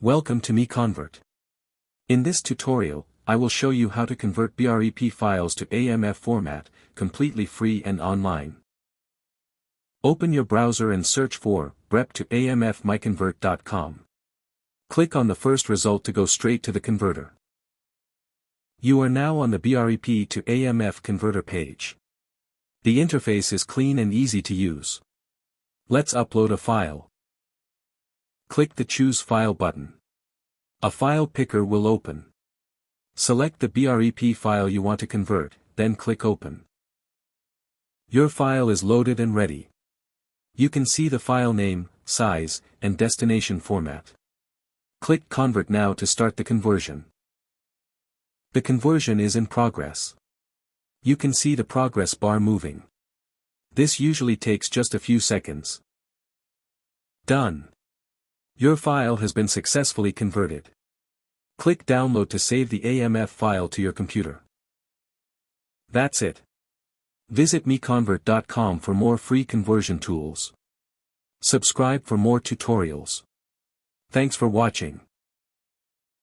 Welcome to MiConvert. In this tutorial, I will show you how to convert BREP files to AMF format, completely free and online. Open your browser and search for BREP to AMF MiConvert.com. Click on the first result to go straight to the converter. You are now on the BREP to AMF converter page. The interface is clean and easy to use. Let's upload a file. Click the Choose File button. A file picker will open. Select the BREP file you want to convert, then click Open. Your file is loaded and ready. You can see the file name, size, and destination format. Click Convert now to start the conversion. The conversion is in progress. You can see the progress bar moving. This usually takes just a few seconds. Done. Your file has been successfully converted. Click Download to save the AMF file to your computer. That's it. Visit MiConvert.com for more free conversion tools. Subscribe for more tutorials. Thanks for watching.